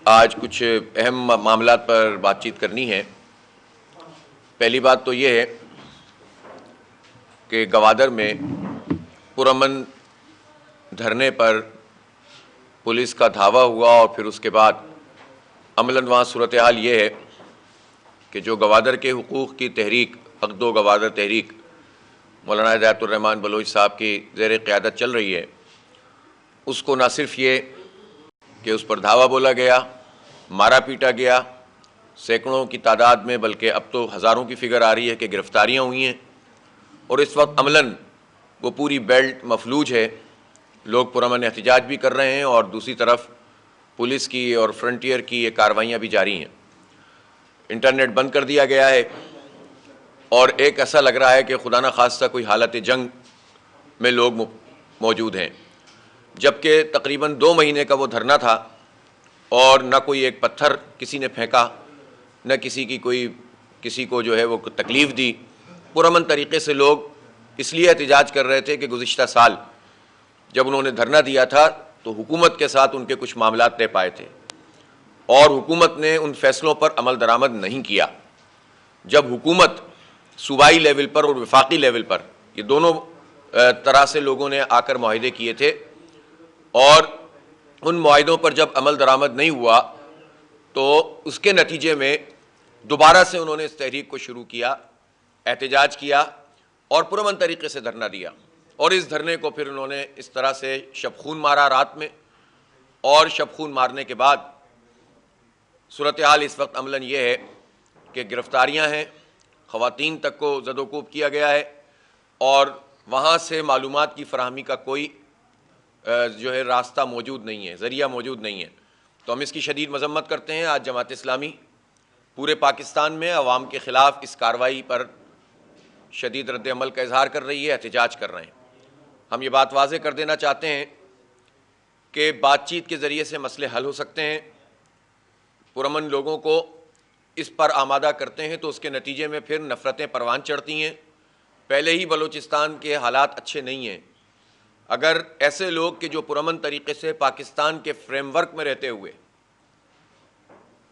آج کچھ اہم معاملات پر بات چیت کرنی ہے۔ پہلی بات تو یہ ہے کہ گوادر میں پرامن دھرنے پر پولیس کا دھاوا ہوا اور پھر اس کے بعد عملاً وہاں صورتحال یہ ہے کہ جو گوادر کے حقوق کی تحریک عقد و گوادر تحریک مولانا ہدایت الرحمن بلوچ صاحب کی زیر قیادت چل رہی ہے، اس کو نہ صرف یہ کہ اس پر دھاوا بولا گیا، مارا پیٹا گیا سینکڑوں کی تعداد میں، بلکہ اب تو ہزاروں کی فگر آ رہی ہے کہ گرفتاریاں ہوئی ہیں، اور اس وقت عملاً وہ پوری بیلٹ مفلوج ہے، لوگ پرامن احتجاج بھی کر رہے ہیں اور دوسری طرف پولیس کی اور فرنٹیئر کی یہ کارروائیاں بھی جاری ہیں۔ انٹرنیٹ بند کر دیا گیا ہے اور ایک ایسا لگ رہا ہے کہ خدا نہ خواستہ کوئی حالت جنگ میں لوگ موجود ہیں، جبکہ تقریباً 2 مہینے کا وہ دھرنا تھا اور نہ کوئی ایک پتھر کسی نے پھینکا، نہ کسی کو جو ہے وہ تکلیف دی۔ پرامن طریقے سے لوگ اس لیے احتجاج کر رہے تھے کہ گزشتہ سال جب انہوں نے دھرنا دیا تھا تو حکومت کے ساتھ ان کے کچھ معاملات طے پائے تھے اور حکومت نے ان فیصلوں پر عمل درآمد نہیں کیا۔ جب حکومت صوبائی لیول پر اور وفاقی لیول پر، یہ دونوں طرح سے لوگوں نے آ کر معاہدے کیے تھے، اور ان معاہدوں پر جب عمل درآمد نہیں ہوا تو اس کے نتیجے میں دوبارہ سے انہوں نے اس تحریک کو شروع کیا، احتجاج کیا اور پرامن طریقے سے دھرنا دیا، اور اس دھرنے کو پھر انہوں نے اس طرح سے شب خون مارا رات میں، اور شب خون مارنے کے بعد صورتحال اس وقت عملاً یہ ہے کہ گرفتاریاں ہیں، خواتین تک کو زد و کوب کیا گیا ہے، اور وہاں سے معلومات کی فراہمی کا کوئی جو ہے راستہ موجود نہیں ہے، ذریعہ موجود نہیں ہے۔ تو ہم اس کی شدید مذمت کرتے ہیں۔ آج جماعت اسلامی پورے پاکستان میں عوام کے خلاف اس کارروائی پر شدید رد عمل کا اظہار کر رہی ہے، احتجاج کر رہے ہیں۔ ہم یہ بات واضح کر دینا چاہتے ہیں کہ بات چیت کے ذریعے سے مسئلے حل ہو سکتے ہیں۔ پرامن لوگوں کو اس پر آمادہ کرتے ہیں تو اس کے نتیجے میں پھر نفرتیں پروان چڑھتی ہیں۔ پہلے ہی بلوچستان کے حالات اچھے نہیں ہیں، اگر ایسے لوگ کہ جو پرامن طریقے سے پاکستان کے فریم ورک میں رہتے ہوئے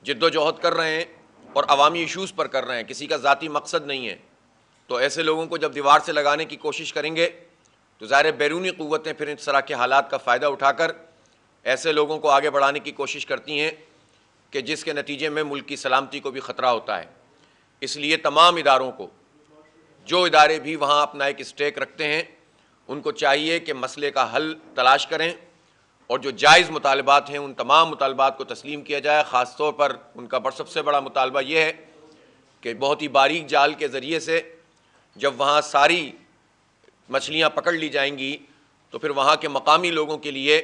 جد و جہد کر رہے ہیں اور عوامی ایشوز پر کر رہے ہیں، کسی کا ذاتی مقصد نہیں ہے، تو ایسے لوگوں کو جب دیوار سے لگانے کی کوشش کریں گے تو ظاہر بیرونی قوتیں پھر اس طرح کے حالات کا فائدہ اٹھا کر ایسے لوگوں کو آگے بڑھانے کی کوشش کرتی ہیں کہ جس کے نتیجے میں ملک کی سلامتی کو بھی خطرہ ہوتا ہے۔ اس لیے تمام اداروں کو، جو ادارے بھی وہاں اپنا ایک اسٹیک رکھتے ہیں، ان کو چاہیے کہ مسئلے کا حل تلاش کریں اور جو جائز مطالبات ہیں ان تمام مطالبات کو تسلیم کیا جائے۔ خاص طور پر ان کا سب سے بڑا مطالبہ یہ ہے کہ بہت ہی باریک جال کے ذریعے سے جب وہاں ساری مچھلیاں پکڑ لی جائیں گی تو پھر وہاں کے مقامی لوگوں کے لیے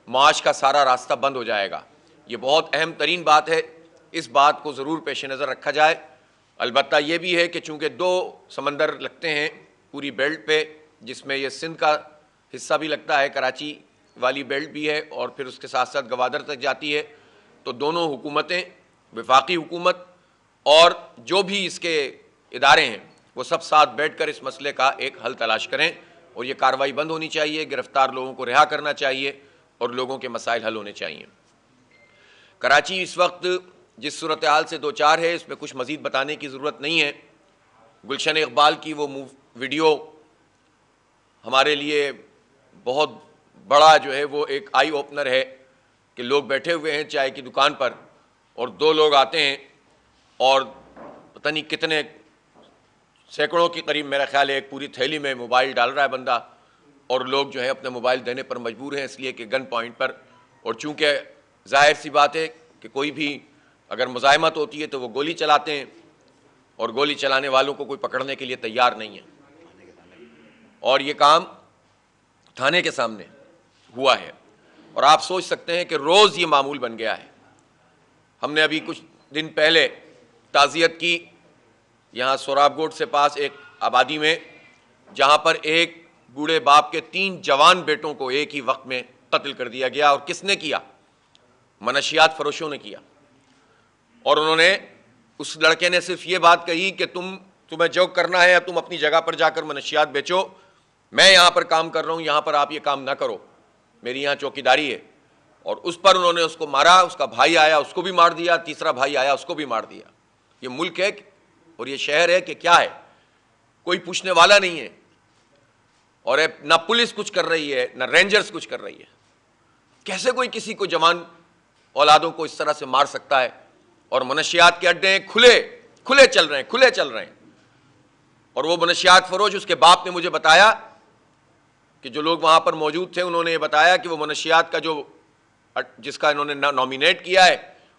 معاش کا سارا راستہ بند ہو جائے گا۔ یہ بہت اہم ترین بات ہے، اس بات کو ضرور پیش نظر رکھا جائے۔ البتہ یہ بھی ہے کہ چونکہ 2 سمندر لگتے ہیں پوری بیلٹ پہ، جس میں یہ سندھ کا حصہ بھی لگتا ہے، کراچی والی بیلٹ بھی ہے، اور پھر اس کے ساتھ ساتھ گوادر تک جاتی ہے، تو دونوں حکومتیں، وفاقی حکومت اور جو بھی اس کے ادارے ہیں، وہ سب ساتھ بیٹھ کر اس مسئلے کا ایک حل تلاش کریں، اور یہ کارروائی بند ہونی چاہیے، گرفتار لوگوں کو رہا کرنا چاہیے اور لوگوں کے مسائل حل ہونے چاہیے۔ کراچی اس وقت جس صورتحال سے دوچار ہے، اس میں کچھ مزید بتانے کی ضرورت نہیں ہے۔ گلشن اقبال کی وہ ویڈیو ہمارے لیے بہت بڑا جو ہے وہ ایک آئی اوپنر ہے کہ لوگ بیٹھے ہوئے ہیں چائے کی دکان پر اور 2 لوگ آتے ہیں اور پتہ نہیں کتنے سینکڑوں کی قریب، میرا خیال ہے ایک پوری تھیلی میں موبائل ڈال رہا ہے بندہ، اور لوگ جو ہے اپنے موبائل دینے پر مجبور ہیں اس لیے کہ گن پوائنٹ پر، اور چونکہ ظاہر سی بات ہے کہ کوئی بھی اگر مزاحمت ہوتی ہے تو وہ گولی چلاتے ہیں، اور گولی چلانے والوں کو کوئی پکڑنے کے لیے تیار نہیں ہے، اور یہ کام تھانے کے سامنے ہوا ہے، اور آپ سوچ سکتے ہیں کہ روز یہ معمول بن گیا ہے۔ ہم نے ابھی کچھ دن پہلے تعزیت کی یہاں سوراب گوٹ سے پاس ایک آبادی میں، جہاں پر ایک بوڑھے باپ کے 3 جوان بیٹوں کو ایک ہی وقت میں قتل کر دیا گیا، اور کس نے کیا؟ منشیات فروشوں نے کیا، اور انہوں نے، اس لڑکے نے صرف یہ بات کہی کہ تمہیں جو کرنا ہے تم اپنی جگہ پر جا کر منشیات بیچو، میں یہاں پر کام کر رہا ہوں، یہاں پر آپ یہ کام نہ کرو، میری یہاں چوکیداری ہے۔ اور اس پر انہوں نے اس کو مارا, اس کا بھائی آیا اس کو بھی مار دیا, تیسرا بھائی آیا اس کو بھی مار دیا. یہ ملک ہے اور یہ شہر ہے کہ کیا ہے, کوئی پوچھنے والا نہیں ہے, اور نہ پولیس کچھ کر رہی ہے نہ رینجرز کچھ کر رہی ہے. کیسے کوئی کسی کو جوان اولادوں کو اس طرح سے مار سکتا ہے؟ اور منشیات کے اڈے کھلے چل رہے ہیں. اور وہ منشیات فروش, اس کے باپ نے مجھے بتایا کہ جو لوگ وہاں پر موجود تھے انہوں نے یہ بتایا کہ وہ منشیات کا جس کا انہوں نے نامینیٹ کیا ہے,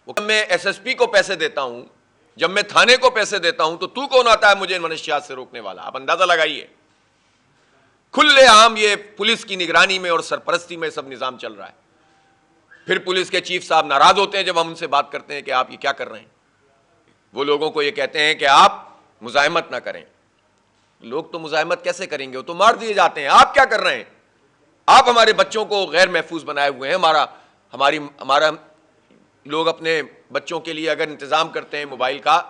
وہ میں ایس ایس پی کو پیسے دیتا ہوں, جب میں تھانے کو پیسے دیتا ہوں, تو کون آتا ہے مجھے ان منشیات سے روکنے والا؟ آپ اندازہ لگائیے. کھلے عام یہ پولیس کی نگرانی میں اور سرپرستی میں سب نظام چل رہا ہے. پھر پولیس کے چیف صاحب ناراض ہوتے ہیں جب ہم ان سے بات کرتے ہیں کہ آپ یہ کیا کر رہے ہیں. وہ لوگوں کو یہ کہتے ہیں کہ آپ مزاحمت نہ کریں. لوگ تو مزاحمت کیسے کریں گے, وہ تو مار دیے جاتے ہیں. آپ کیا کر رہے ہیں؟ آپ ہمارے بچوں کو غیر محفوظ بنائے ہوئے ہیں. ہمارا لوگ اپنے بچوں کے لیے اگر انتظام کرتے ہیں موبائل کا,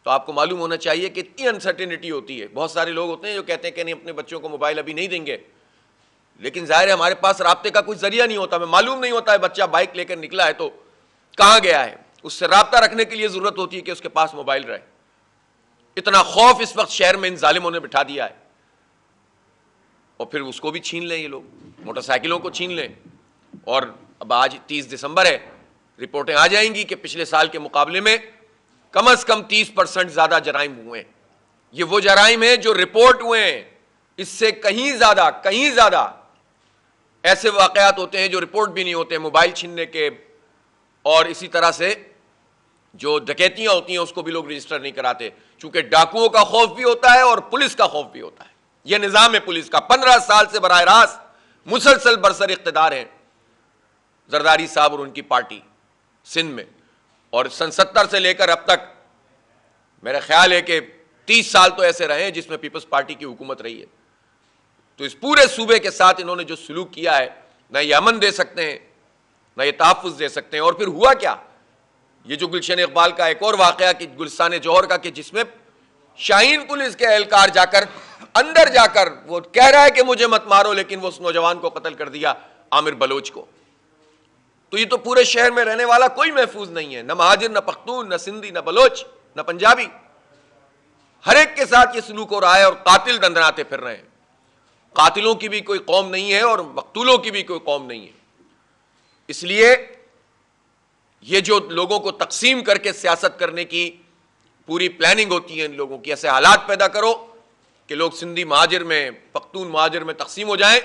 تو آپ کو معلوم ہونا چاہیے کہ اتنی انسرٹینٹی ہوتی ہے. بہت سارے لوگ ہوتے ہیں جو کہتے ہیں کہ نہیں اپنے بچوں کو موبائل ابھی نہیں دیں گے, لیکن ظاہر ہے ہمارے پاس رابطے کا کوئی ذریعہ نہیں ہوتا. ہمیں معلوم نہیں ہوتا ہے بچہ بائک لے کر نکلا ہے تو کہاں گیا ہے. اس سے رابطہ رکھنے کے لیے ضرورت ہوتی ہے کہ اس کے پاس موبائل رہے. اتنا خوف اس وقت شہر میں ان ظالموں نے بٹھا دیا ہے, اور پھر اس کو بھی چھین لیں یہ لوگ, موٹر سائیکلوں کو چھین لیں. اور اب آج 30 دسمبر ہے, رپورٹیں آ جائیں گی کہ پچھلے سال کے مقابلے میں کم از کم 30% زیادہ جرائم ہوئے ہیں. یہ وہ جرائم ہیں جو رپورٹ ہوئے ہیں, اس سے کہیں زیادہ ایسے واقعات ہوتے ہیں جو رپورٹ بھی نہیں ہوتے, موبائل چھیننے کے. اور اسی طرح سے جو ڈکیتیاں ہوتی ہیں اس کو بھی لوگ رجسٹر نہیں کراتے, چونکہ ڈاکوؤں کا خوف بھی ہوتا ہے اور پولیس کا خوف بھی ہوتا ہے. یہ نظام ہے پولیس کا. 15 سال سے براہ راست مسلسل برسر اقتدار ہیں زرداری صاحب اور ان کی پارٹی سندھ میں, اور سن 70 سے لے کر اب تک میرا خیال ہے کہ 30 سال تو ایسے رہے ہیں جس میں پیپلز پارٹی کی حکومت رہی ہے. تو اس پورے صوبے کے ساتھ انہوں نے جو سلوک کیا ہے, نہ یہ امن دے سکتے ہیں نہ یہ تحفظ دے سکتے ہیں. اور پھر ہوا کیا, یہ جو گلشن اقبال کا ایک اور واقعہ کہ گلستان جوہر کا, کہ جس میں شاہین پولیس کے اہلکار اندر جا کر وہ کہہ رہا ہے کہ مجھے مت مارو, لیکن وہ اس نوجوان کو قتل کر دیا, عامر بلوچ کو. تو یہ تو پورے شہر میں رہنے والا کوئی محفوظ نہیں ہے, نہ مہاجر نہ پختون نہ سندھی نہ بلوچ نہ پنجابی. ہر ایک کے ساتھ یہ سلوک ہو رہا ہے, اور قاتل دندناتے پھر رہے ہیں. قاتلوں کی بھی کوئی قوم نہیں ہے اور مقتولوں کی بھی کوئی قوم نہیں ہے. اس لیے یہ جو لوگوں کو تقسیم کر کے سیاست کرنے کی پوری پلاننگ ہوتی ہے ان لوگوں کی, ایسے حالات پیدا کرو کہ لوگ سندھی مہاجر میں پختون مہاجر میں تقسیم ہو جائیں,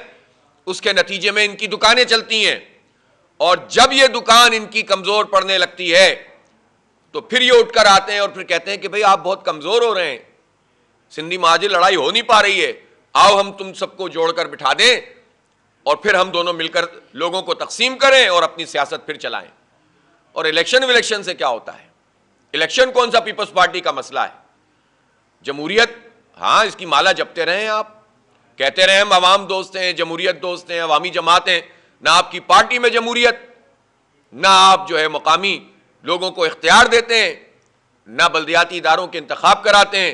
اس کے نتیجے میں ان کی دکانیں چلتی ہیں, اور جب یہ دکان ان کی کمزور پڑنے لگتی ہے تو پھر یہ اٹھ کر آتے ہیں اور پھر کہتے ہیں کہ بھئی آپ بہت کمزور ہو رہے ہیں, سندھی مہاجر لڑائی ہو نہیں پا رہی ہے, آؤ ہم تم سب کو جوڑ کر بٹھا دیں اور پھر ہم دونوں مل کر لوگوں کو تقسیم کریں اور اپنی سیاست پھر چلائیں. اور الیکشن سے کیا ہوتا ہے؟ الیکشن کون سا پیپلز پارٹی کا مسئلہ ہے؟ جمہوریت, ہاں اس کی مالا جپتے رہیں, آپ کہتے رہیں ہم عوام دوست ہیں, جمہوریت دوست ہیں, عوامی جماعت ہیں. نہ آپ کی پارٹی میں جمہوریت, نہ آپ جو ہے مقامی لوگوں کو اختیار دیتے ہیں, نہ بلدیاتی اداروں کے انتخاب کراتے ہیں,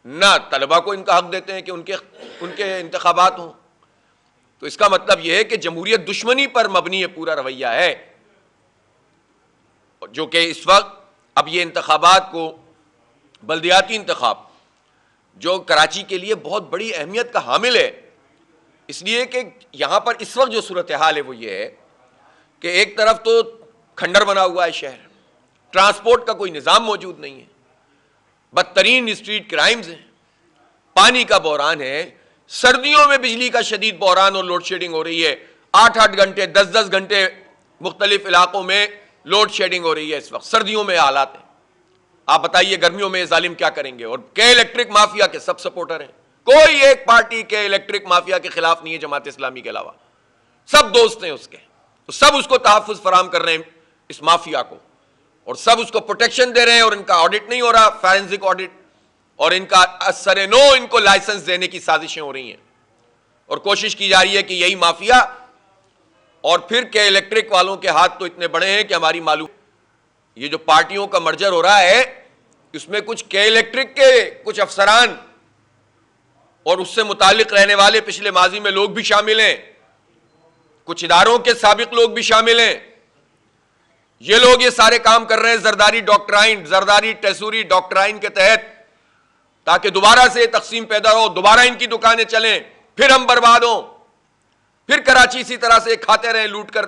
نہ طلبہ کو ان کا حق دیتے ہیں کہ ان کے انتخابات ہوں. تو اس کا مطلب یہ ہے کہ جمہوریت دشمنی پر مبنی ہے پورا رویہ ہے, جو کہ اس وقت اب یہ انتخابات کو, بلدیاتی انتخاب جو کراچی کے لیے بہت بڑی اہمیت کا حامل ہے, اس لیے کہ یہاں پر اس وقت جو صورتحال ہے وہ یہ ہے کہ ایک طرف تو کھنڈر بنا ہوا ہے شہر, ٹرانسپورٹ کا کوئی نظام موجود نہیں ہے, بدترین اسٹریٹ کرائمز ہیں, پانی کا بحران ہے, سردیوں میں بجلی کا شدید بحران اور لوڈ شیڈنگ ہو رہی ہے, 8-8 گھنٹے 10-10 گھنٹے مختلف علاقوں میں لوڈ شیڈنگ ہو رہی ہے اس وقت. سردیوں میں حالات ہیں, آپ بتائیے گرمیوں میں ظالم کیا کریں گے. اور کے الیکٹرک مافیا کے سب سپورٹر ہیں, کوئی ایک پارٹی کے الیکٹرک مافیا کے خلاف نہیں ہے جماعت اسلامی کے علاوہ, سب دوست ہیں اس کے, تو سب اس کو تحفظ فراہم کر رہے ہیں اس مافیا کو, اور سب اس کو پروٹیکشن دے رہے ہیں, اور ان کا آڈٹ نہیں ہو رہا, فارنزک آڈٹ, اور ان کا اثر نو ان کو لائسنس دینے کی سازشیں ہو رہی ہیں, اور کوشش کی جا رہی ہے کہ یہی مافیا, اور پھر کے الیکٹرک والوں کے ہاتھ تو اتنے بڑے ہیں کہ ہماری معلوم, یہ جو پارٹیوں کا مرجر ہو رہا ہے اس میں کچھ کے الیکٹرک کے کچھ افسران اور اس سے متعلق رہنے والے پچھلے ماضی میں لوگ بھی شامل ہیں, کچھ اداروں کے سابق لوگ بھی شامل ہیں. یہ لوگ یہ سارے کام کر رہے ہیں زرداری ڈاکٹرائن، زرداری ٹیسوری ڈاکٹرائن کے تحت، تاکہ دوبارہ سے تقسیم پیدا ہو، دوبارہ ان کی دکانیں چلیں، پھر ہم برباد ہوں، پھر کراچی اسی طرح سے کھاتے رہیں، لوٹ کر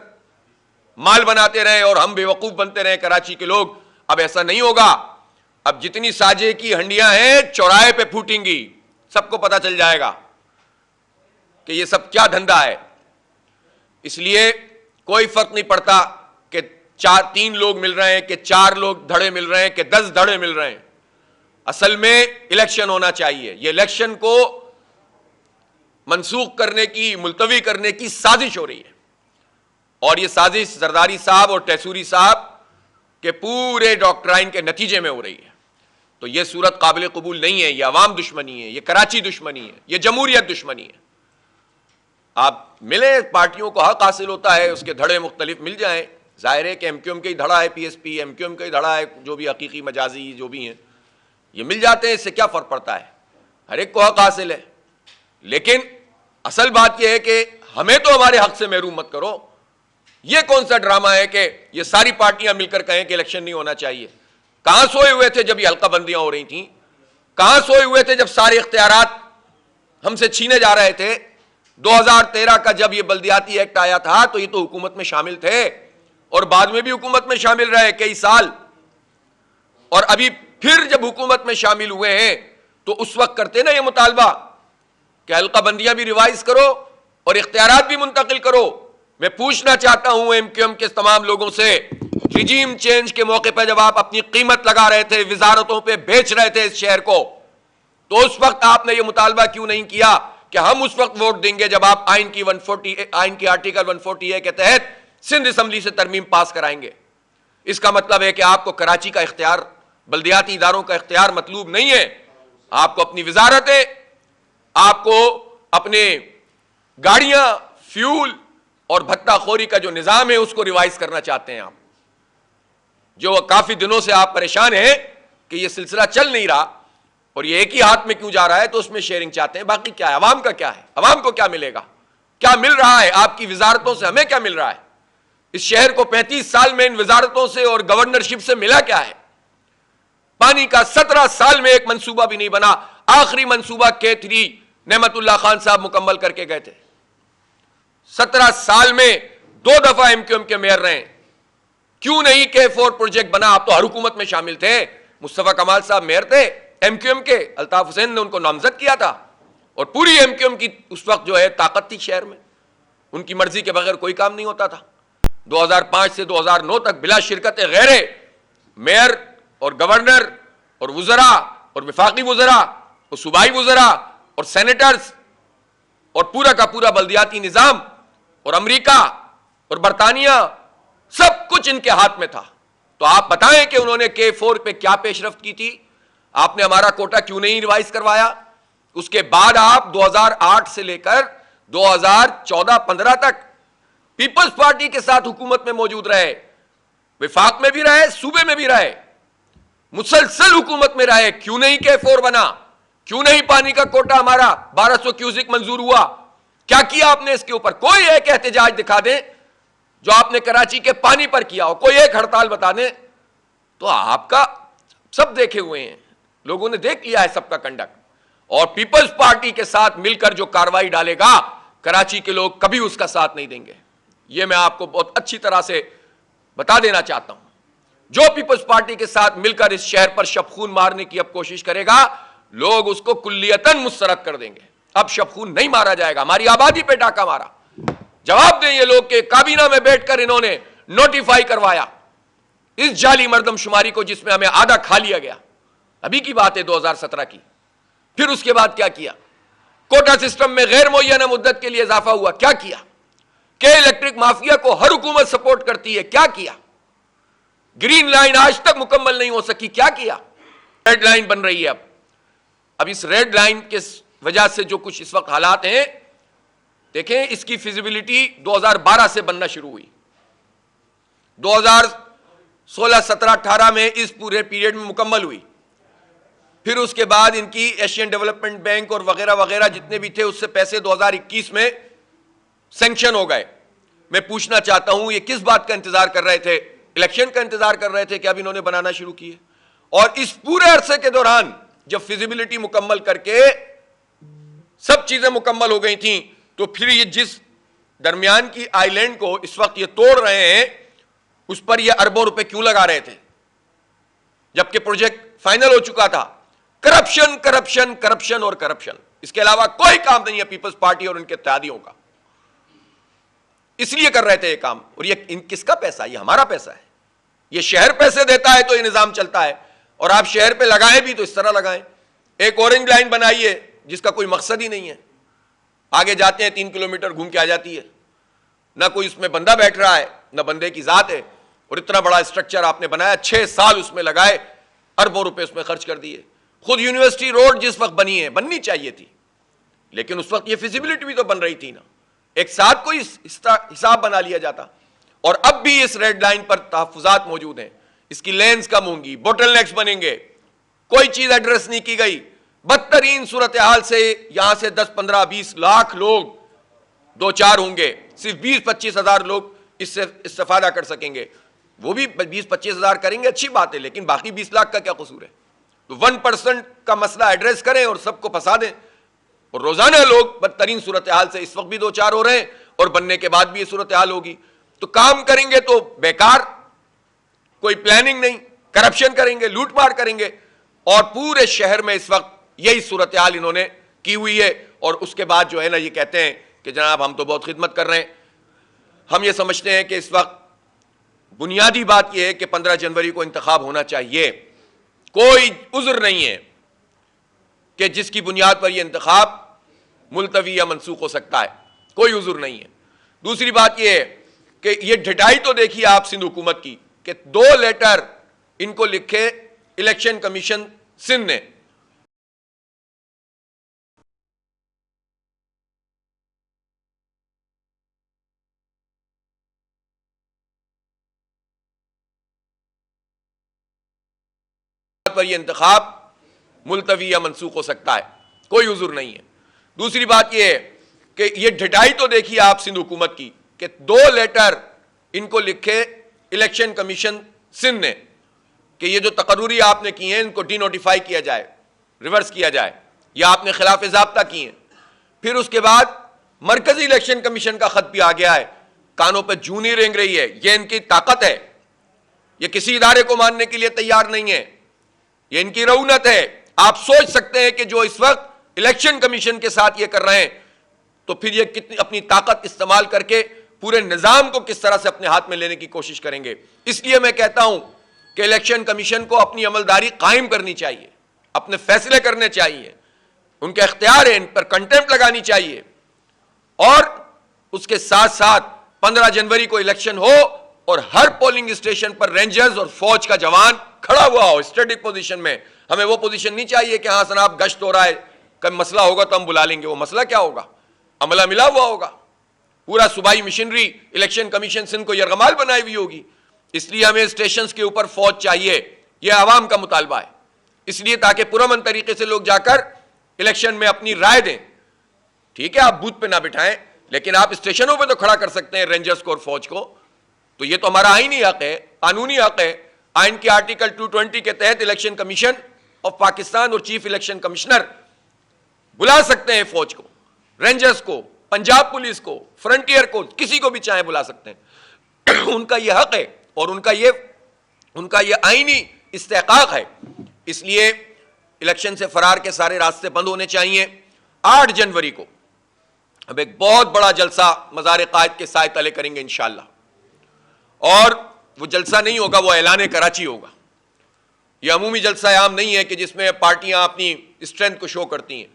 مال بناتے رہیں اور ہم بے وقوف بنتے رہیں کراچی کے لوگ. اب ایسا نہیں ہوگا. اب جتنی ساجے کی ہنڈیاں ہیں چوراہے پہ پھوٹیں گی، سب کو پتا چل جائے گا کہ یہ سب کیا دھندا ہے. اس لیے کوئی فرق نہیں پڑتا کہ 3 لوگ مل رہے ہیں کہ 4 لوگ دھڑے مل رہے ہیں کہ 10 دھڑے مل رہے ہیں. اصل میں الیکشن ہونا چاہیے. یہ الیکشن کو منسوخ کرنے کی، ملتوی کرنے کی سازش ہو رہی ہے، اور یہ سازش زرداری صاحب اور ٹیسوری صاحب کے پورے ڈاکٹرائن کے نتیجے میں ہو رہی ہے. تو یہ صورت قابل قبول نہیں ہے. یہ عوام دشمنی ہے، یہ کراچی دشمنی ہے، یہ جمہوریت دشمنی ہے. آپ ملیں، پارٹیوں کو حق حاصل ہوتا ہے، اس کے دھڑے مختلف مل جائیں. ظاہر ہے کہ ایم کیو ایم کا ہی دھڑا ہے، P S P, M Q M کا ہی دھڑا ہے، جو بھی حقیقی مجازی جو بھی ہیں یہ مل جاتے ہیں. اس سے کیا فرق پڑتا ہے؟ ہر ایک کو حق حاصل ہے. لیکن اصل بات یہ ہے کہ ہمیں تو ہمارے حق سے محروم مت کرو. یہ کون سا ڈرامہ ہے کہ یہ ساری پارٹیاں مل کر کہیں کہ الیکشن نہیں ہونا چاہیے؟ کہاں سوئے ہوئے تھے جب یہ حلقہ بندیاں ہو رہی تھیں؟ کہاں سوئے ہوئے تھے جب سارے اختیارات ہم سے چھینے جا رہے تھے؟ 2013 کا جب یہ بلدیاتی ایکٹ آیا تھا تو یہ تو حکومت میں شامل تھے، اور بعد میں بھی حکومت میں شامل رہے کئی سال، اور ابھی پھر جب حکومت میں شامل ہوئے ہیں تو اس وقت کرتے نا یہ مطالبہ کہ حلقہ بندیاں بھی ریوائز کرو اور اختیارات بھی منتقل کرو. میں پوچھنا چاہتا ہوں ایم کیو ایم کے تمام لوگوں سے، رجیم چینج کے موقع پہ جب آپ اپنی قیمت لگا رہے تھے، وزارتوں پہ بیچ رہے تھے اس شہر کو، تو اس وقت آپ نے یہ مطالبہ کیوں نہیں کیا کہ ہم اس وقت ووٹ دیں گے جب آپ آئین کی آرٹیکل 140A کے تحت سندھ اسمبلی سے ترمیم پاس کرائیں گے؟ اس کا مطلب ہے کہ آپ کو کراچی کا اختیار، بلدیاتی اداروں کا اختیار مطلوب نہیں ہے. آپ کو اپنی وزارتیں، آپ کو اپنے گاڑیاں، فیول اور بھتہ خوری کا جو نظام ہے اس کو ریوائز کرنا چاہتے ہیں. آپ جو کافی دنوں سے آپ پریشان ہیں کہ یہ سلسلہ چل نہیں رہا اور یہ ایک ہی ہاتھ میں کیوں جا رہا ہے، تو اس میں شیئرنگ چاہتے ہیں. باقی کیا ہے؟ عوام کا کیا ہے؟ عوام کو کیا ملے گا؟ کیا مل رہا ہے آپ کی وزارتوں سے؟ ہمیں کیا مل رہا ہے؟ اس شہر کو 35 سال میں ان وزارتوں سے اور گورنرشپ سے ملا کیا ہے؟ پانی کا 17 سال میں ایک منصوبہ بھی نہیں بنا. آخری منصوبہ K3 نعمت اللہ خان صاحب مکمل کر کے گئے تھے. 17 سال میں 2 دفعہ ایم کیو ایم کے میئر رہے. کیوں نہیں K4 پروجیکٹ بنا؟ آپ تو ہر حکومت میں شامل تھے. مصطفیٰ کمال صاحب میئر تھے ایم کیو ایم کے، الطاف حسین نے ان کو نامزد کیا تھا، اور پوری ایم کیو ایم کی اس وقت جو ہے طاقت تھی شہر میں. ان کی مرضی کے بغیر کوئی کام نہیں ہوتا تھا. 2005 سے 2009 تک بلا شرکت غیر میئر اور گورنر اور وزراء اور وفاقی وزراء اور صوبائی وزراء اور سینیٹرز اور پورا کا پورا بلدیاتی نظام اور امریکہ اور برطانیہ، سب کچھ ان کے ہاتھ میں تھا. تو آپ بتائیں کہ انہوں نے K4 پہ کیا پیش رفت کی تھی؟ آپ نے ہمارا کوٹا کیوں نہیں ریوائز کروایا؟ اس کے بعد آپ 2008 سے لے کر 2014-15 تک پیپلز پارٹی کے ساتھ حکومت میں موجود رہے، وفاق میں بھی رہے، صوبے میں بھی رہے، مسلسل حکومت میں رہے. کیوں نہیں K4 بنا؟ کیوں نہیں پانی کا کوٹا ہمارا 1200 کیوسک منظور ہوا؟ کیا کیا آپ نے اس کے اوپر؟ کوئی ایک احتجاج دکھا دیں جو آپ نے کراچی کے پانی پر کیا ہو، کوئی ایک ہڑتال بتا دیں. تو آپ کا سب دیکھے ہوئے ہیں، لوگوں نے دیکھ لیا ہے سب کا کنڈکٹ. اور پیپلز پارٹی کے ساتھ مل کر جو کاروائی ڈالے گا، کراچی کے لوگ کبھی اس کا ساتھ نہیں دیں گے. یہ میں آپ کو بہت اچھی طرح سے بتا دینا چاہتا ہوں. جو پیپلز پارٹی کے ساتھ مل کر اس شہر پر شب خون مارنے کی اب کوشش کرے گا، لوگ اس کو کلیتاً مسترد کر دیں گے. اب شب خون نہیں مارا جائے گا. ہماری آبادی پہ ڈاکہ مارا، جواب دیں یہ لوگ کہ کابینہ میں بیٹھ کر انہوں نے نوٹیفائی کروایا اس جعلی مردم شماری کو جس میں ہمیں آدھا کھا لیا گیا. ابھی کی بات ہے 2017 کی. پھر اس کے بعد کیا کیا؟ کوٹا سسٹم میں غیر معینہ مدت کے لیے اضافہ ہوا، کیا کیا؟ کہ الیکٹرک مافیا کو ہر حکومت سپورٹ کرتی ہے، کیا کیا؟ گرین لائن آج تک مکمل نہیں ہو سکی، کیا کیا؟ ریڈ لائن بن رہی ہے. اب اس ریڈ لائن کے وجہ سے جو کچھ اس وقت حالات ہیں، دیکھیں اس کی فیزیبلٹی 2012 سے بننا شروع ہوئی. 2016, 17, 18 میں اس پورے پیریڈ میں مکمل ہوئی. پھر اس کے بعد ان کی ایشین ڈیولپمنٹ بینک اور وغیرہ وغیرہ جتنے بھی تھے اس سے پیسے 2021 میں سینکشن ہو گئے. میں پوچھنا چاہتا ہوں یہ کس بات کا انتظار کر رہے تھے؟ الیکشن کا انتظار کر رہے تھے کہ اب انہوں نے بنانا شروع کیے؟ اور اس پورے عرصے کے دوران جب فیزیبلٹی مکمل کر کے سب چیزیں مکمل ہو گئی تھیں تو پھر یہ جس درمیان کی آئی لینڈ کو اس وقت یہ توڑ رہے ہیں اس پر یہ اربوں روپے کیوں لگا رہے تھے جبکہ پروجیکٹ فائنل ہو چکا تھا؟ کرپشن کرپشن کرپشن اور کرپشن، اس کے علاوہ کوئی کام نہیں ہے پیپلز پارٹی اور ان کے اتحادیوں کا. اس لیے کر رہے تھے یہ کام. اور یہ کس کا پیسہ؟ یہ ہمارا پیسہ ہے. یہ شہر پیسے دیتا ہے تو یہ نظام چلتا ہے، اور آپ شہر پہ لگائیں بھی تو اس طرح لگائیں. ایک اورنج لائن بنائیے جس کا کوئی مقصد ہی نہیں ہے، آگے جاتے ہیں 3 کلومیٹر گھوم کے آ جاتی ہے، نہ کوئی اس میں بندہ بیٹھ رہا ہے نہ بندے کی ذات ہے. اور اتنا بڑا اسٹرکچر آپ نے بنایا، 6 سال اس میں لگائے، اربوں روپے اس میں خرچ کر دیے. خود یونیورسٹی روڈ جس وقت بنی ہے، بننی چاہیے تھی لیکن اس وقت یہ فیزیبلٹی بھی تو بن رہی تھی نا، ایک ساتھ کوئی حساب بنا لیا جاتا. اور اب بھی اس ریڈ لائن پر تحفظات موجود ہیں، اس کی لینز کم ہوں گی، بوٹل نیکس بنیں گے، کوئی چیز ایڈریس نہیں کی گئی. بدترین صورتحال سے یہاں سے 10 15 20 لاکھ لوگ 2-4 ہوں گے، صرف 20-25 ہزار لوگ اس سے استفادہ کر سکیں گے. وہ بھی 20-25 ہزار کریں گے اچھی بات ہے، لیکن باقی 20 لاکھ کا کیا قصور ہے؟ تو 1% کا مسئلہ ایڈریس کریں اور سب کو پھنسا دیں. اور روزانہ لوگ بدترین صورتحال سے اس وقت بھی 2-4 ہو رہے ہیں اور بننے کے بعد بھی یہ صورتحال ہوگی. تو کام کریں گے تو بیکار، کوئی پلاننگ نہیں، کرپشن کریں گے، لوٹ مار کریں گے. اور پورے شہر میں اس وقت یہی صورتحال انہوں نے کی ہوئی ہے. اور اس کے بعد جو ہے نا یہ کہتے ہیں کہ جناب ہم تو بہت خدمت کر رہے ہیں. ہم یہ سمجھتے ہیں کہ اس وقت بنیادی بات یہ ہے کہ 15 جنوری کو انتخاب ہونا چاہیے. کوئی عذر نہیں ہے کہ جس کی بنیاد پر یہ انتخاب ملتوی یا منسوخ ہو سکتا ہے، کوئی عذر نہیں ہے. دوسری بات یہ ہے کہ یہ ڈھٹائی تو دیکھیے آپ سندھ حکومت کی کہ 2 لیٹر ان کو لکھے الیکشن کمیشن سندھ نے. پر یہ انتخاب ملتوی یا منسوخ ہو سکتا ہے، کوئی عذر نہیں ہے. دوسری بات یہ ہے کہ یہ ڈھٹائی تو دیکھیے آپ سندھ حکومت کی کہ 2 لیٹر ان کو لکھے الیکشن کمیشن سندھ نے کہ یہ جو تقرری آپ نے کی ہیں ان کو ڈی نوٹیفائی کیا جائے، ریورس کیا جائے، یا آپ نے خلاف ضابطہ کی ہیں. پھر اس کے بعد مرکزی الیکشن کمیشن کا خط بھی آ گیا ہے، کانوں پہ جوں نہیں رینگ رہی ہے. یہ ان کی طاقت ہے، یہ کسی ادارے کو ماننے کے لیے تیار نہیں ہے، یہ ان کی رعونت ہے. آپ سوچ سکتے ہیں کہ جو اس وقت الیکشن کمیشن کے ساتھ یہ کر رہے ہیں تو پھر یہ کتنی اپنی طاقت استعمال کر کے پورے نظام کو کس طرح سے اپنے ہاتھ میں لینے کی کوشش کریں گے. اس لیے میں کہتا ہوں کہ الیکشن کمیشن کو اپنی عملداری قائم کرنی چاہیے، اپنے فیصلے کرنے چاہیے، ان کے اختیار ہیں، ان پر کنٹمپٹ لگانی چاہیے. اور اس کے ساتھ ساتھ 15 جنوری کو الیکشن ہو اور ہر پولنگ اسٹیشن پر رینجرز اور فوج کا جوان کھڑا ہوا ہو اسٹیٹک پوزیشن میں. ہمیں وہ پوزیشن نہیں چاہیے کہ ہاں جناب گشت ہو رہا ہے، کب مسئلہ ہوگا تو ہم بلا لیں گے. وہ مسئلہ کیا ہوگا؟ عملہ ملا ہوا ہوگا، پورا صوبائی مشنری الیکشن کمیشن سندھ کو یرغمال بنائی ہوئی ہوگی. اس لیے ہمیں اسٹیشنز کے اوپر فوج چاہیے، یہ عوام کا مطالبہ ہے. اس لیے تاکہ پرامن طریقے سے لوگ جا کر الیکشن میں اپنی رائے دیں. ٹھیک ہے آپ بوتھ پہ نہ بٹھائیں لیکن آپ اسٹیشنوں پہ تو کھڑا کر سکتے ہیں رینجرز کو اور فوج کو. تو یہ تو ہمارا آئینی حق ہے، قانونی حق ہے. آئین کے آرٹیکل 220 کے تحت الیکشن کمیشن آف پاکستان اور چیف الیکشن کمشنر بلا سکتے ہیں فوج کو، رینجرز کو، پنجاب پولیس کو، فرنٹیئر کو، کسی کو بھی چاہیں بلا سکتے ہیں. ان کا یہ حق ہے اور ان کا یہ آئینی استحقاق ہے. اس لیے الیکشن سے فرار کے سارے راستے بند ہونے چاہیے. 8 جنوری کو اب ایک بہت بڑا جلسہ مزار قائد کے سائے تلے کریں گے انشاءاللہ. اور وہ جلسہ نہیں ہوگا، وہ اعلان کراچی ہوگا. یہ عمومی جلسہ عام نہیں ہے کہ جس میں پارٹیاں اپنی اسٹرینتھ کو شو کرتی ہیں.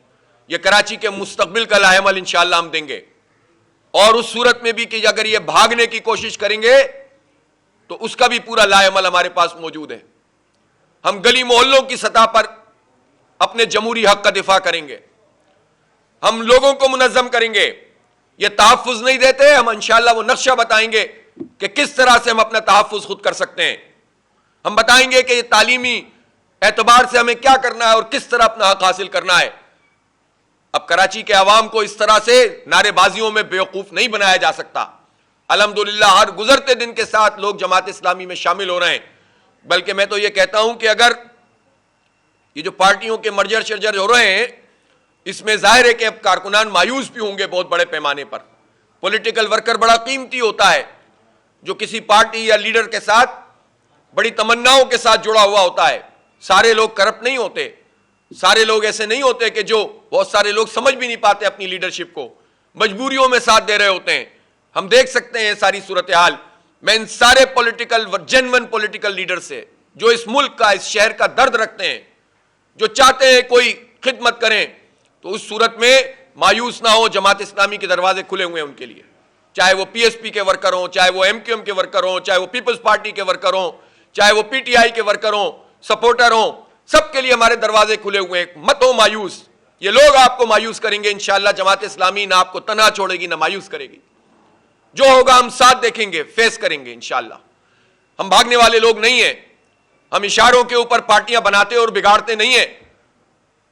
یہ کراچی کے مستقبل کا لائحہ عمل انشاءاللہ ہم دیں گے. اور اس صورت میں بھی کہ اگر یہ بھاگنے کی کوشش کریں گے تو اس کا بھی پورا لائحہ عمل ہمارے پاس موجود ہے. ہم گلی محلوں کی سطح پر اپنے جمہوری حق کا دفاع کریں گے، ہم لوگوں کو منظم کریں گے. یہ تحفظ نہیں دیتے، ہم انشاءاللہ وہ نقشہ بتائیں گے کہ کس طرح سے ہم اپنا تحفظ خود کر سکتے ہیں. ہم بتائیں گے کہ یہ تعلیمی اعتبار سے ہمیں کیا کرنا ہے اور کس طرح اپنا حق حاصل کرنا ہے. اب کراچی کے عوام کو اس طرح سے نعرے بازیوں میں بیوقوف نہیں بنایا جا سکتا. الحمدللہ ہر گزرتے دن کے ساتھ لوگ جماعت اسلامی میں شامل ہو رہے ہیں. بلکہ میں تو یہ کہتا ہوں کہ اگر یہ جو پارٹیوں کے مرجر شرجر ہو رہے ہیں اس میں ظاہر ہے کہ اب کارکنان مایوس بھی ہوں گے بہت بڑے پیمانے پر. پولیٹیکل ورکر بڑا قیمتی ہوتا ہے جو کسی پارٹی یا لیڈر کے ساتھ بڑی تمناؤں کے ساتھ جڑا ہوا ہوتا ہے. سارے لوگ کرپٹ نہیں ہوتے, سارے لوگ ایسے نہیں ہوتے کہ جو بہت سارے لوگ سمجھ بھی نہیں پاتے اپنی لیڈرشپ کو, مجبوریوں میں ساتھ دے رہے ہوتے ہیں. ہم دیکھ سکتے ہیں ساری صورتحال. میں ان سارے پولیٹیکل جینون پولیٹیکل لیڈر سے جو اس ملک کا اس شہر کا درد رکھتے ہیں, جو چاہتے ہیں کوئی خدمت کریں, تو اس صورت میں مایوس نہ ہو. جماعت اسلامی کے دروازے کھلے ہوئے ہیں ان کے لیے, چاہے وہ پی ایس پی کے ورکر ہوں, چاہے وہ ایم کیو ایم کے ورکر ہوں, چاہے وہ پیپلز پارٹی کے ورکر ہوں, چاہے وہ پی ٹی آئی کے ورکر ہوں, سپورٹر ہوں, سب کے لیے ہمارے دروازے کھلے ہوئے ہیں. مت ہو مایوس, یہ لوگ آپ کو مایوس کریں گے انشاءاللہ. جماعت اسلامی نہ آپ کو تنہا چھوڑے گی نہ مایوس کرے گی. جو ہوگا ہم ساتھ دیکھیں گے, فیس کریں گے انشاءاللہ. ہم بھاگنے والے لوگ نہیں ہیں. ہم اشاروں کے اوپر پارٹیاں بناتے اور بگاڑتے نہیں ہیں.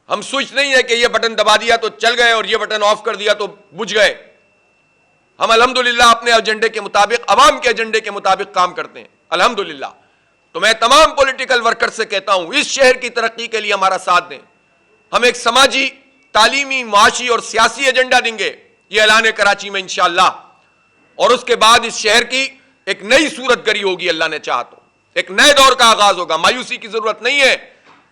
ہم سوچ نہیں ہے کہ یہ بٹن دبا دیا تو چل گئے اور یہ بٹن آف کر دیا تو بجھ گئے. ہم الحمدللہ اپنے ایجنڈے کے مطابق, عوام کے ایجنڈے کے مطابق کام کرتے ہیں الحمدللہ. تو میں تمام پولیٹیکل ورکر سے کہتا ہوں اس شہر کی ترقی کے لیے ہمارا ساتھ دیں. ہم ایک سماجی, تعلیمی, معاشی اور سیاسی ایجنڈا دیں گے یہ اعلان کراچی میں انشاءاللہ. اور اس کے بعد اس شہر کی ایک نئی صورت گری ہوگی اللہ نے چاہا تو. ایک نئے دور کا آغاز ہوگا. مایوسی کی ضرورت نہیں ہے.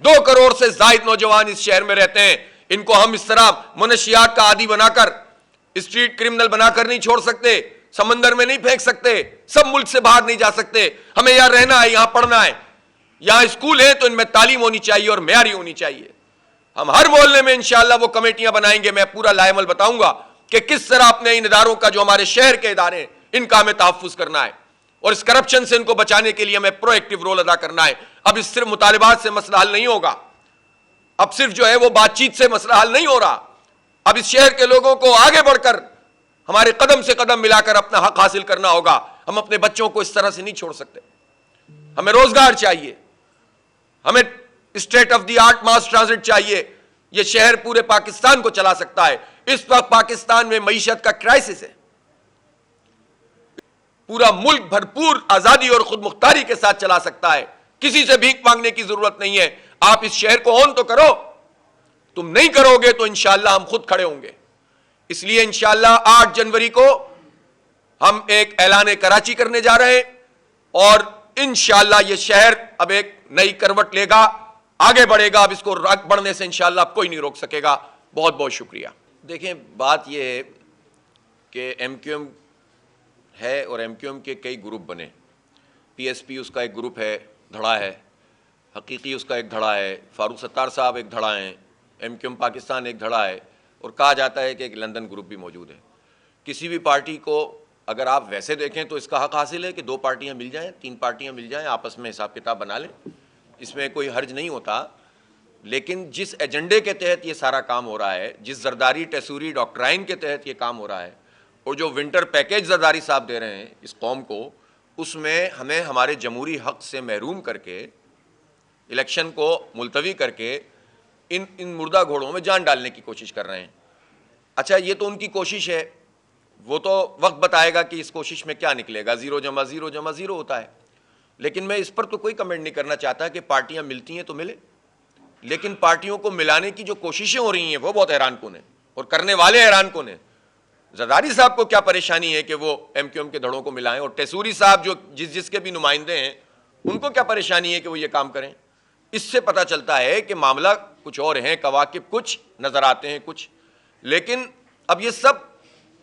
2 کروڑ سے زائد نوجوان اس شہر میں رہتے ہیں. ان کو ہم اس طرح منشیات کا عادی بنا کر, اسٹریٹ کرمنل بنا کر نہیں چھوڑ سکتے, سمندر میں نہیں پھینک سکتے, سب ملک سے باہر نہیں جا سکتے. ہمیں یہاں رہنا ہے, یہاں پڑھنا ہے, یہاں اسکول ہے تو ان میں تعلیم ہونی چاہیے اور معیاری ہونی چاہیے. ہم ہر محلے میں انشاءاللہ وہ کمیٹیاں بنائیں گے. میں پورا لائے عمل بتاؤں گا کہ کس طرح اپنے ان اداروں کا, جو ہمارے شہر کے ادارے ہیں, ان کا ہمیں تحفظ کرنا ہے اور اس کرپشن سے ان کو بچانے کے لیے ہمیں پرو ایکٹیو رول ادا کرنا ہے. اب اس صرف مطالبات سے مسئلہ حل نہیں ہوگا. اب صرف جو ہے وہ بات چیت سے مسئلہ حل نہیں ہو رہا. اب اس شہر کے لوگوں کو آگے بڑھ کر ہمارے قدم سے قدم ملا کر اپنا حق حاصل کرنا ہوگا. ہم اپنے بچوں کو اس طرح سے نہیں چھوڑ سکتے. ہمیں روزگار چاہیے, ہمیں state of the art mass transit چاہیے. یہ شہر پورے پاکستان کو چلا سکتا ہے. اس وقت پاکستان میں معیشت کا کرائسس ہے. پورا ملک بھرپور آزادی اور خود مختاری کے ساتھ چلا سکتا ہے. کسی سے بھیک مانگنے کی ضرورت نہیں ہے. آپ اس شہر کو اون تو کرو. تم نہیں کرو گے تو انشاءاللہ ہم خود کھڑے ہوں گے. اس لیے انشاءاللہ 8 جنوری کو ہم ایک اعلان کراچی کرنے جا رہے ہیں اور انشاءاللہ یہ شہر اب ایک نئی کروٹ لے گا, آگے بڑھے گا. اب اس کو بڑھنے سے انشاءاللہ اب کوئی نہیں روک سکے گا. بہت بہت شکریہ. دیکھیں بات یہ ہے کہ ایم کیو ایم ہے اور ایم کیو ایم کے کئی گروپ بنے. پی ایس پی اس کا ایک گروپ ہے, دھڑا ہے. حقیقی اس کا ایک دھڑا ہے. فاروق ستار صاحب ایک دھڑا ہیں. ایم کیو ایم پاکستان ایک دھڑا ہے. اور کہا جاتا ہے کہ ایک لندن گروپ بھی موجود ہے. کسی بھی پارٹی کو اگر آپ ویسے دیکھیں تو اس کا حق حاصل ہے کہ 2 پارٹیاں مل جائیں, 3 پارٹیاں مل جائیں, آپس میں حساب کتاب بنا لیں. اس میں کوئی حرج نہیں ہوتا. لیکن جس ایجنڈے کے تحت یہ سارا کام ہو رہا ہے, جس زرداری ٹیسوری ڈاکٹرائن کے تحت یہ کام ہو رہا ہے, اور جو ونٹر پیکیج زرداری صاحب دے رہے ہیں اس قوم کو, اس میں ہمیں ہمارے جمہوری حق سے محروم کر کے, الیکشن کو ملتوی کر کے ان مردہ گھوڑوں میں جان ڈالنے کی کوشش کر رہے ہیں. اچھا یہ تو ان کی کوشش ہے, وہ تو وقت بتائے گا کہ اس کوشش میں کیا نکلے گا. 0 جمع 0 جمع 0 ہوتا ہے. لیکن میں اس پر تو کوئی کمنٹ نہیں کرنا چاہتا کہ پارٹیاں ملتی ہیں تو ملے, لیکن پارٹیوں کو ملانے کی جو کوششیں ہو رہی ہیں وہ بہت حیران کن ہیں, اور کرنے والے حیران کن ہیں. زرداری صاحب کو کیا پریشانی ہے کہ وہ ایم کیو ایم کے دھڑوں کو ملائیں, اور ٹیسوری صاحب جو جس کے بھی نمائندے ہیں ان کو کیا پریشانی ہے کہ وہ یہ کام کریں. اس سے پتہ چلتا ہے کہ معاملہ کچھ اور ہیں, کواکب کچھ نظر آتے ہیں کچھ. لیکن اب یہ سب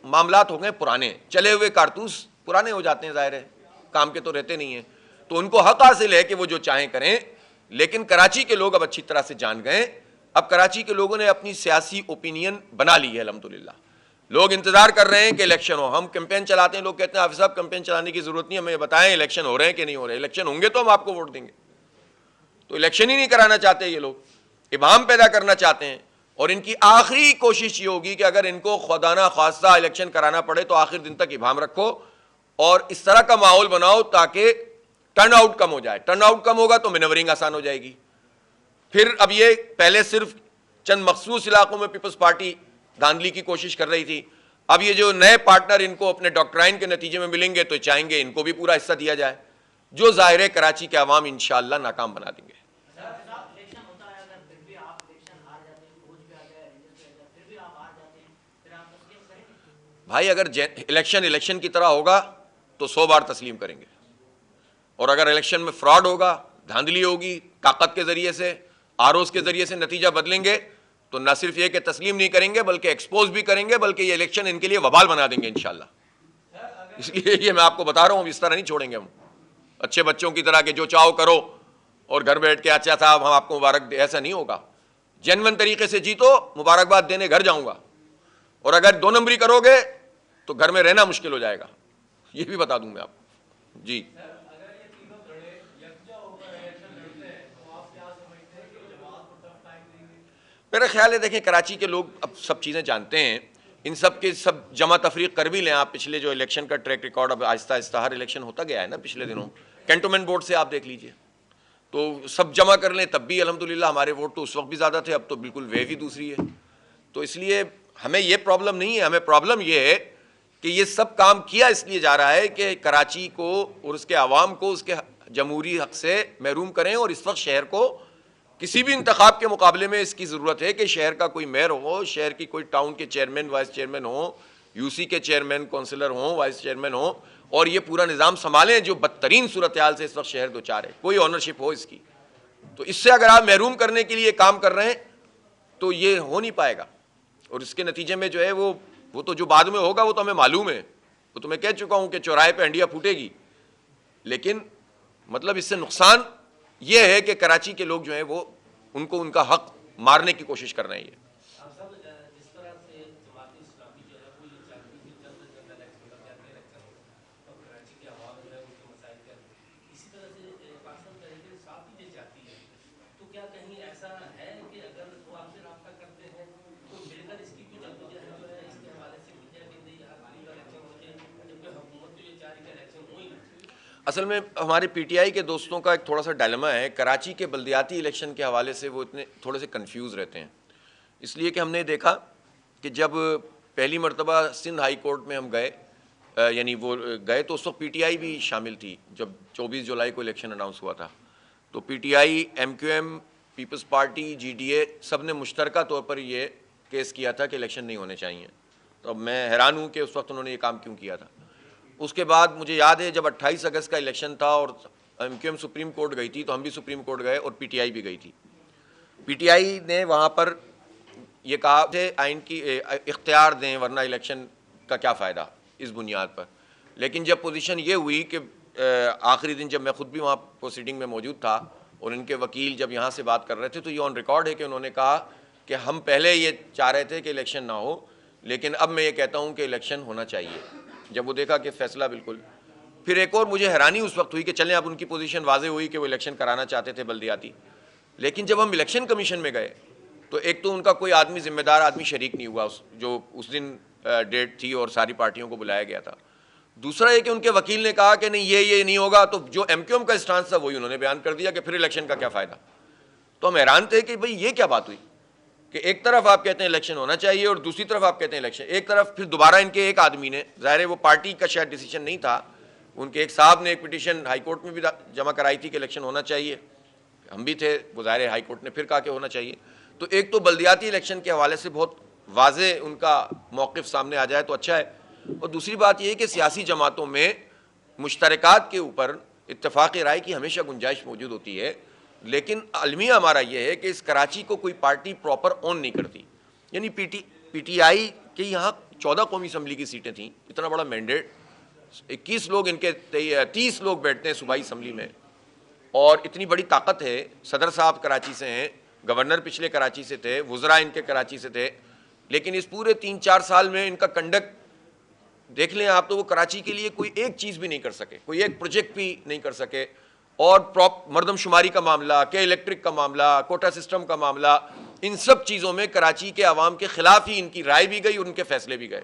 معاملات ہو گئے پرانے, چلے ہوئے کارتوس پرانے ہو جاتے ہیں, ظاہر ہے کام کے تو رہتے نہیں ہیں. تو ان کو حق حاصل ہے کہ وہ جو چاہیں کریں. لیکن کراچی کے لوگ اب اچھی طرح سے جان گئے. اب کراچی کے لوگوں نے اپنی سیاسی اوپینین بنا لی ہے الحمدللہ. لوگ انتظار کر رہے ہیں کہ الیکشن ہو. ہم کیمپین چلاتے ہیں, لوگ کہتے ہیں حافظ صاحب کیمپین چلانے کی ضرورت نہیں, ہمیں بتائیں الیکشن ہو رہے ہیں کہ نہیں ہو رہے. الیکشن ہوں گے تو ہم آپ کو ووٹ دیں گے. تو الیکشن ہی نہیں کرانا چاہتے یہ لوگ, ابہام پیدا کرنا چاہتے ہیں. اور ان کی آخری کوشش یہ ہوگی کہ اگر ان کو خدا نہ خواستہ الیکشن کرانا پڑے تو آخر دن تک ابہام رکھو اور اس طرح کا ماحول بناؤ تاکہ ٹرن آؤٹ کم ہو جائے. ٹرن آؤٹ کم ہوگا تو مینورنگ آسان ہو جائے گی. پھر اب یہ پہلے صرف چند مخصوص علاقوں میں پیپلز پارٹی دھاندلی کی کوشش کر رہی تھی, اب یہ جو نئے پارٹنر ان کو اپنے ڈاکٹرائن کے نتیجے میں ملیں گے تو چاہیں گے ان کو بھی پورا حصہ دیا جائے، جو ظاہر ہے کراچی کے عوام انشاءاللہ ناکام بنا دیں گے۔ بھائی اگر الیکشن کی طرح ہوگا تو 100 بار تسلیم کریں گے، اور اگر الیکشن میں فراڈ ہوگا، دھاندلی ہوگی، طاقت کے ذریعے سے، آروز کے ذریعے سے نتیجہ بدلیں گے، تو نہ صرف یہ کہ تسلیم نہیں کریں گے بلکہ ایکسپوز بھی کریں گے، بلکہ یہ الیکشن ان کے لیے وبال بنا دیں گے انشاءاللہ۔ اس لیے یہ میں آپ کو بتا رہا ہوں، اس طرح نہیں چھوڑیں گے ہم اچھے بچوں کی طرح کہ جو چاہو کرو اور گھر بیٹھ کے اچھا صاحب ہم آپ کو مبارک دے، ایسا نہیں ہوگا۔ جینون طریقے سے جیتو، مبارکباد دینے گھر جاؤں گا، اور اگر 2 نمبری کرو گے تو گھر میں رہنا مشکل ہو جائے گا، یہ بھی بتا دوں میں آپ کو۔ جی میرا خیال ہے دیکھیں کراچی کے لوگ اب سب چیزیں جانتے ہیں، ان سب کے سب جمع تفریق کر بھی لیں آپ۔ پچھلے جو الیکشن کا ٹریک ریکارڈ اب آہستہ آہستہ ہر الیکشن ہوتا گیا ہے نا پچھلے دنوں، کینٹونمنٹ بورڈ سے آپ دیکھ لیجئے، تو سب جمع کر لیں تب بھی الحمدللہ ہمارے ووٹ تو اس وقت بھی زیادہ تھے، اب تو بالکل ویو ہی دوسری ہے۔ تو اس لیے ہمیں یہ پرابلم نہیں ہے، ہمیں پرابلم یہ ہے کہ یہ سب کام کیا اس لیے جا رہا ہے کہ کراچی کو اور اس کے عوام کو اس کے جمہوری حق سے محروم کریں، اور اس وقت شہر کو کسی بھی انتخاب کے مقابلے میں اس کی ضرورت ہے کہ شہر کا کوئی میئر ہو، شہر کی کوئی ٹاؤن کے چیئرمین وائس چیئرمین ہوں، یو سی کے چیئرمین کونسلر ہوں، وائس چیئرمین ہوں، اور یہ پورا نظام سنبھالیں جو بدترین صورتحال سے اس وقت شہر دوچار ہے، کوئی آنرشپ ہو اس کی۔ تو اس سے اگر آپ محروم کرنے کے لیے کام کر رہے ہیں تو یہ ہو نہیں پائے گا، اور اس کے نتیجے میں جو ہے وہ تو جو بعد میں ہوگا وہ تو ہمیں معلوم ہے، وہ تو میں کہہ چکا ہوں کہ چوراہے پہ ہنڈیا پھوٹے گی، لیکن مطلب اس سے نقصان یہ ہے کہ کراچی کے لوگ جو ہیں وہ ان کو ان کا حق مارنے کی کوشش کر رہے ہیں۔ اصل میں ہمارے پی ٹی آئی کے دوستوں کا ایک تھوڑا سا ڈائلما ہے، کراچی کے بلدیاتی الیکشن کے حوالے سے وہ اتنے تھوڑے سے کنفیوز رہتے ہیں، اس لیے کہ ہم نے دیکھا کہ جب پہلی مرتبہ سندھ ہائی کورٹ میں ہم گئے، یعنی وہ گئے تو اس وقت پی ٹی آئی بھی شامل تھی، جب 24 جولائی کو الیکشن اناؤنس ہوا تھا، تو P T I, M Q M, peoples party, G D A سب نے مشترکہ طور پر یہ کیس کیا تھا کہ الیکشن نہیں ہونے چاہیے۔ تو اب میں حیران ہوں کہ اس وقت انہوں نے یہ کام کیوں کیا تھا۔ اس کے بعد مجھے یاد ہے جب 28 اگست کا الیکشن تھا اور M Q M supreme court گئی تھی تو ہم بھی سپریم کورٹ گئے اور پی ٹی آئی بھی گئی تھی۔ پی ٹی آئی نے وہاں پر یہ کہا تھے آئین کی اختیار دیں ورنہ الیکشن کا کیا فائدہ اس بنیاد پر، لیکن جب پوزیشن یہ ہوئی کہ آخری دن جب میں خود بھی وہاں پروسیڈنگ میں موجود تھا اور ان کے وکیل جب یہاں سے بات کر رہے تھے تو یہ آن ریکارڈ ہے کہ انہوں نے کہا کہ ہم پہلے یہ چاہ رہے تھے کہ الیکشن نہ ہو، لیکن اب میں یہ کہتا ہوں کہ الیکشن ہونا چاہیے، جب وہ دیکھا کہ فیصلہ بالکل۔ پھر ایک اور مجھے حیرانی اس وقت ہوئی کہ چلیں اب ان کی پوزیشن واضح ہوئی کہ وہ الیکشن کرانا چاہتے تھے بلدیاتی، لیکن جب ہم الیکشن کمیشن میں گئے تو ایک تو ان کا کوئی آدمی ذمہ دار آدمی شریک نہیں ہوا جو اس دن ڈیٹ تھی اور ساری پارٹیوں کو بلایا گیا تھا، دوسرا یہ کہ ان کے وکیل نے کہا کہ نہیں یہ نہیں ہوگا، تو جو ایم کیو ایم کا اسٹانس تھا وہی انہوں نے بیان کر دیا کہ پھر الیکشن کا کیا فائدہ۔ تو ہم حیران تھے کہ بھئی یہ کیا بات ہوئی کہ ایک طرف آپ کہتے ہیں الیکشن ہونا چاہیے اور دوسری طرف آپ کہتے ہیں الیکشن، ایک طرف پھر دوبارہ ان کے ایک آدمی نے، ظاہر ہے وہ پارٹی کا شاید ڈیسیجن نہیں تھا، ان کے ایک صاحب نے ایک پٹیشن ہائی کورٹ میں بھی جمع کرائی تھی کہ الیکشن ہونا چاہیے، ہم بھی تھے، وہ ظاہر ہے ہائی کورٹ نے پھر کہا کہ ہونا چاہیے۔ تو ایک تو بلدیاتی الیکشن کے حوالے سے بہت واضح ان کا موقف سامنے آ جائے تو اچھا ہے، اور دوسری بات یہ ہے کہ سیاسی جماعتوں میں مشترکات کے اوپر اتفاق رائے کی ہمیشہ گنجائش موجود ہوتی ہے، لیکن المیہ ہمارا یہ ہے کہ اس کراچی کو کوئی پارٹی پراپر اون نہیں کرتی، یعنی پی ٹی آئی کے یہاں 14 قومی اسمبلی کی سیٹیں تھیں، اتنا بڑا مینڈیٹ، 21 لوگ ان کے 30 لوگ بیٹھتے ہیں صوبائی اسمبلی میں، اور اتنی بڑی طاقت ہے، صدر صاحب کراچی سے ہیں، گورنر پچھلے کراچی سے تھے، وزراء ان کے کراچی سے تھے، لیکن اس پورے 3-4 سال میں ان کا کنڈکٹ دیکھ لیں آپ تو وہ کراچی کے لیے کوئی ایک چیز بھی نہیں کر سکے، کوئی ایک پروجیکٹ بھی نہیں کر سکے، اور مردم شماری کا معاملہ، کہ الیکٹرک کا معاملہ، کوٹا سسٹم کا معاملہ، ان سب چیزوں میں کراچی کے عوام کے خلاف ہی ان کی رائے بھی گئی اور ان کے فیصلے بھی گئے۔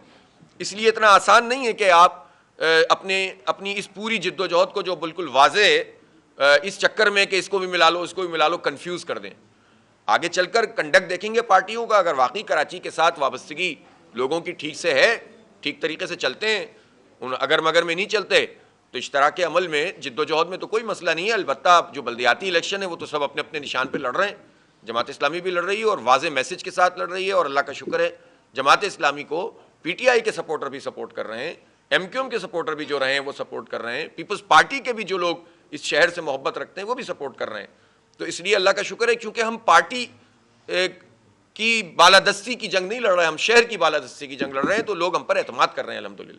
اس لیے اتنا آسان نہیں ہے کہ آپ اپنی اس پوری جد و جہد کو جو بالکل واضح ہے اس چکر میں کہ اس کو بھی ملا لو اس کو بھی ملا لو کنفیوز کر دیں۔ آگے چل کر کنڈکٹ دیکھیں گے پارٹیوں کا، اگر واقعی کراچی کے ساتھ وابستگی لوگوں کی ٹھیک سے ہے ٹھیک طریقے سے چلتے ہیں، اگر مگر میں نہیں چلتے تو اشتراک عمل میں جد و جہد میں تو کوئی مسئلہ نہیں ہے. البتہ جو بلدیاتی الیکشن ہے وہ تو سب اپنے اپنے نشان پہ لڑ رہے ہیں. جماعت اسلامی بھی لڑ رہی ہے اور واضح میسج کے ساتھ لڑ رہی ہے، اور اللہ کا شکر ہے جماعت اسلامی کو پی ٹی آئی کے سپورٹر بھی سپورٹ کر رہے ہیں، ایم کیو ایم کے سپورٹر بھی جو رہے ہیں وہ سپورٹ کر رہے ہیں، پیپلز پارٹی کے بھی جو لوگ اس شہر سے محبت رکھتے ہیں وہ بھی سپورٹ کر رہے ہیں. تو اس لیے اللہ کا شکر ہے، کیونکہ ہم پارٹی کی بالادستی کی جنگ نہیں لڑ رہے ہیں، ہم شہر کی بالادستی کی جنگ لڑ رہے ہیں، تو لوگ ہم پر اعتماد کر رہے ہیں الحمدللہ.